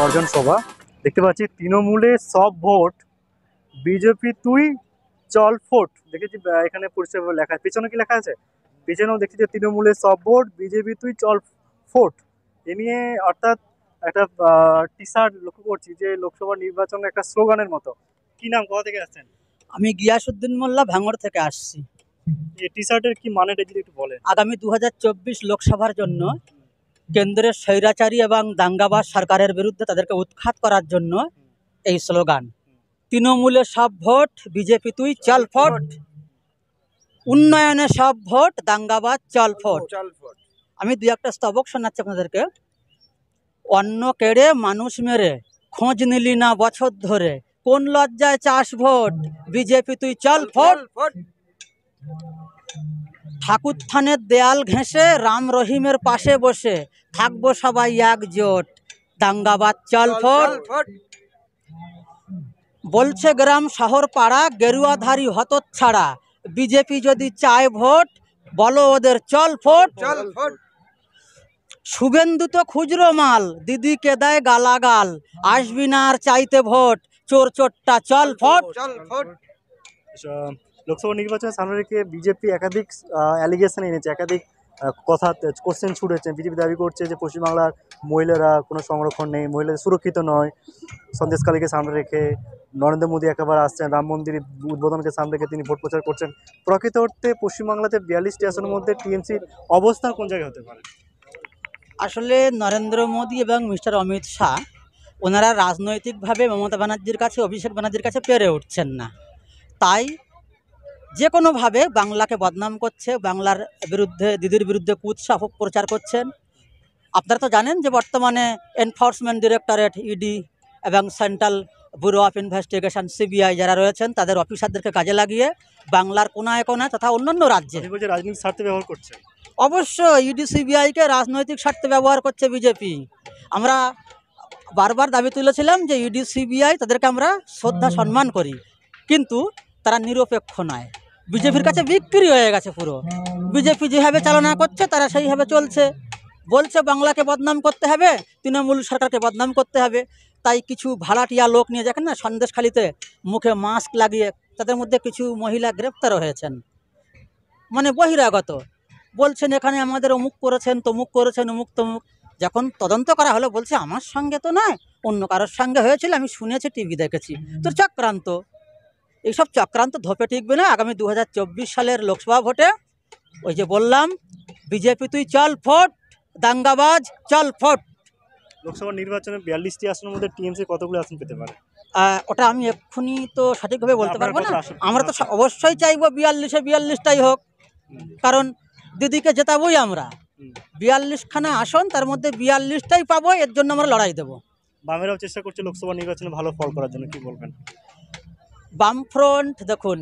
গর্জন সভা দেখতে পাচ্ছি। তৃণমূলে সব ভোট, বিজেপি তুই চল ফোট। দেখেছি এখানে পরিষ্কার লেখা, পেছনে কি লেখা আছে? পেছনেও দেখছি যে তৃণমূলে সব ভোট, বিজেপি তুই চল ফোট। এ নিয়ে অর্থাৎ একটা টি শার্ট লক্ষ্য করছি যে লোকসভা নির্বাচনের একটা স্লোগানের মতো। কি নাম, কোথা থেকে আসছেন? আমি গিয়াসউদ্দিন মোল্লা, ভাঙড় থেকে আসছি। এই টি শার্টের কি মানেটা যদি একটু বলেন। আগামী 2024 লোকসভার জন্য কেন্দ্রের স্বৈরাচারী এবং দাঙ্গাবাজ সরকারের বিরুদ্ধে তাদেরকে উৎখাত করার জন্য এই স্লোগান। তৃণমূলে সব ভোট, বিজেপি তুই চল ফোট, উন্নয়নে সব ভোট, দাঙ্গাবাজ চল ফোট। আমি দুই একটা স্তবক শোনাচ্ছি আপনাদেরকে। অন্ন কেড়ে মানুষ মেরে খোঁজ নিলি না বছর ধরে, কোন লজ্জায় চাষ ভোট, বিজেপি তুই চল ফোট। ঠাকুর থানের দেয়াল ঘেঁষে রাম রহিমের পাশে বসে থাকবো সবাই একজোট, দাঙ্গাবাজ চল ফোট। বলছে গ্রাম শহর পাড়া গেরুয়াধারী হতচ্ছাড়া, বিজেপি যদি চায় ভোট বলো ওদের চল ফোট। শুভেন্দু তো খুচরো মাল, দিদিকে দেয় গালাগাল, আসবি না আর চাইতে ভোট, চোর চোরটা চল ফোট। লোকসভা নির্বাচনের সামনে রেখে বিজেপি একাধিক অ্যালিগেশন এনেছে, একাধিক কথা কোশ্চেন ছুড়েছে। বিজেপি দাবি করছে যে পশ্চিমবাংলার মহিলারা কোনো সংরক্ষণ নেই, মহিলাদের সুরক্ষিত নয়। সন্দেশকালীকে সামনে রেখে নরেন্দ্র মোদী একেবারে আসছেন, রাম মন্দির উদ্বোধনকে সামনে রেখে তিনি ভোট প্রচার করছেন। প্রকৃত অর্থে পশ্চিমবাংলাতে 42টি আসনের মধ্যে টিএমসির অবস্থান কোন জায়গায় হতে পারে? আসলে নরেন্দ্র মোদী এবং মিস্টার অমিত শাহ ওনারা রাজনৈতিকভাবে মমতা ব্যানার্জির কাছে, অভিষেক ব্যানার্জির কাছে পেরে উঠছেন না। তাই যে কোনোভাবে বাংলাকে বদনাম করছে, বাংলার বিরুদ্ধে, দিদির বিরুদ্ধে কুৎসা প্রচার করছেন। আপনারা তো জানেন যে বর্তমানে এনফোর্সমেন্ট ডিরেক্টরেট, ইডি এবং central bureau of investigation, CBI যারা রয়েছেন তাদের অফিসারদেরকে কাজে লাগিয়ে বাংলার কোনায় কোনায় তথা অন্যান্য রাজ্যে রাজনৈতিক স্বার্থে ব্যবহার করছে। অবশ্যই ইডি সিবিআইকে রাজনৈতিক স্বার্থে ব্যবহার করছে বিজেপি। আমরা বারবার দাবি তুলেছিলাম যে ইডি সিবিআই তাদেরকে আমরা শ্রদ্ধা সম্মান করি, কিন্তু তারা নিরপেক্ষ নয়। বিজেপির কাছে বিক্রি হয়ে গেছে পুরো। বিজেপি যেভাবে চালনা করছে তারা সেইভাবে চলছে। বলছে বাংলাকে বদনাম করতে হবে, তৃণমূল সরকারকে বদনাম করতে হবে। তাই কিছু ভাড়াটিয়া লোক নিয়ে দেখেন না সন্দেশখালিতে মুখে মাস্ক লাগিয়ে, তাদের মধ্যে কিছু মহিলা গ্রেপ্তারও হয়েছেন, মানে বহিরাগত। বলছেন এখানে আমাদের অমুক করেছেন, তমুক করেছেন, অমুক তমুক। যখন তদন্ত করা হলো বলছে আমার সঙ্গে তো নয়, অন্য কারোর সঙ্গে হয়েছিল, আমি শুনেছি, টিভি দেখেছি। তো চক্রান্ত, এইসব চক্রান্ত ধোপে টিকবে না। আগামী 2024 সালের লোকসভা ভোটে ওই যে বললাম, বিজেপি তুই চল ফোট, দাঙ্গাবাজ চল ফোট। লোকসভা নির্বাচনে 42টি আসনের মধ্যে টিএমসি কতগুলো আসন পেতে পারে? ওটা আমি এক্ষুনি তো সঠিকভাবে বলতে পারবো না। আমরা তো অবশ্যই চাইবো 42-এ 42টাই হোক, কারণ দিদিকে জেতাবোই আমরা। 42খানা আসন, তার মধ্যে 42টাই পাবো, এর জন্য আমরা লড়াই দেবো। বামেরাও চেষ্টা করছে লোকসভা নির্বাচনে ভালো ফল করার জন্য, কি বলবেন? বামফ্রন্ট দেখুন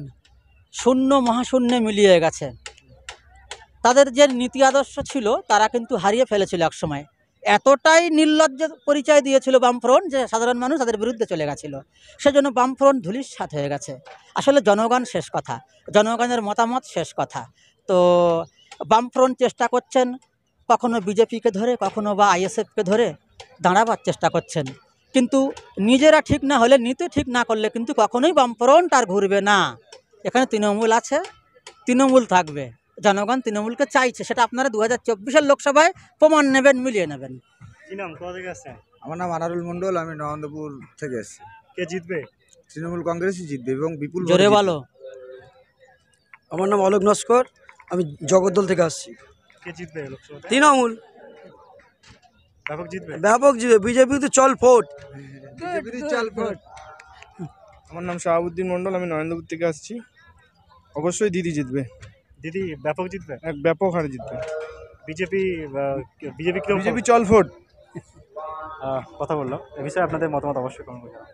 শূন্য মহাশূন্যে মিলিয়ে গেছে। তাদের যে নীতি আদর্শ ছিল তারা কিন্তু হারিয়ে ফেলেছিল একসময়। এতটাই নির্লজ্জ পরিচয় দিয়েছিল বামফ্রন্ট যে সাধারণ মানুষ তাদের বিরুদ্ধে চলে গেছিল। সেজন্য বামফ্রন্ট ধূলিসাৎ হয়ে গেছে। আসলে জনগণ শেষ কথা, জনগণের মতামত শেষ কথা। তো বামফ্রন্ট চেষ্টা করছেন কখনো বিজেপিকে ধরে, কখনো বা আইএসএফকে ধরে দাঁড়াবার চেষ্টা করছেন, কিন্তু নিজেরা ঠিক না হলে, নীতি ঠিক না করলে কিন্তু কখনোই বামফ্রন্ট আর ঘুরবে না। এখানে তৃণমূল আছে, তৃণমূল থাকবে। জনগণ তৃণমূলকে চাইছে, সেটা আপনারা 2024 লোকসভায় প্রমাণ নেবেন, মিলিয়ে নেবেন। কি নাম, কোথা থেকে আসছেন? আমার নাম আনারুল মণ্ডল, আমি নরেন্দ্রপুর থেকে এসেছি। কে জিতবে? তৃণমূল কংগ্রেসই জিতবে এবং বিপুল ভোটে জোরে জিতবে। বলো। আমার নাম অলোক নস্কর, আমি জগদ্দল থেকে আসছি। কে জিতবে লোকসভাতে? তৃণমূল ব্যাপক জিতবে? ব্যাপক জিতবে, বিজেপি তো চল ফোট। বিজেপিরই চল ভোট। আমার নাম শাহাবুদ্দিন মণ্ডল, আমি নরেন্দ্রপুর থেকে আসছি। অবশ্যই দিদি জিতবে, দিদি ব্যাপক জিতবে, এক ব্যাপক হারে জিতবে। বিজেপি বিজেপি বিজেপি চল ভোট। কথা বললাম। এ বিষয়ে আপনাদের মতামত অবশ্যই কমেন্ট করুন।